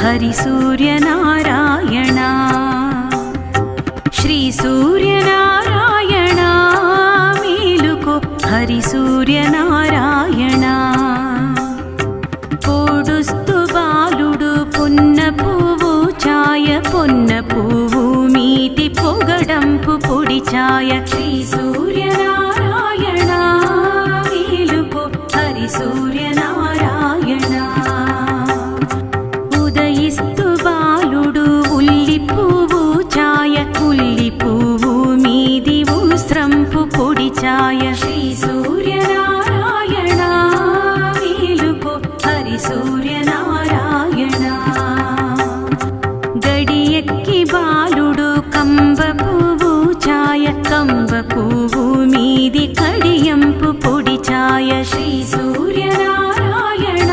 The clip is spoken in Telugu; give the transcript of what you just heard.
హరి సూర్యనారాయణ శ్రీ సూర్యనారాయణ మేలుకో హరి సూర్యనారాయణ పొడుస్తు బాలుడు పొన్న పువ్వు ఛాయ పొన్న పువ్వు మీది పొగడంపు పొడి ఛాయ శ్రీ సూర్యనారాయణ మేలుకో హరి సూర్యనారాయణ ఉదయిస్తు బాలుడు ఉల్లి పువ్వు ఛాయ ఉల్లి పువ్వు మీది ఉస్రంపు పొడి ఛాయ శ్రీ సూర్యనారాయణ మేలుకో హరి సూర్యనారాయణ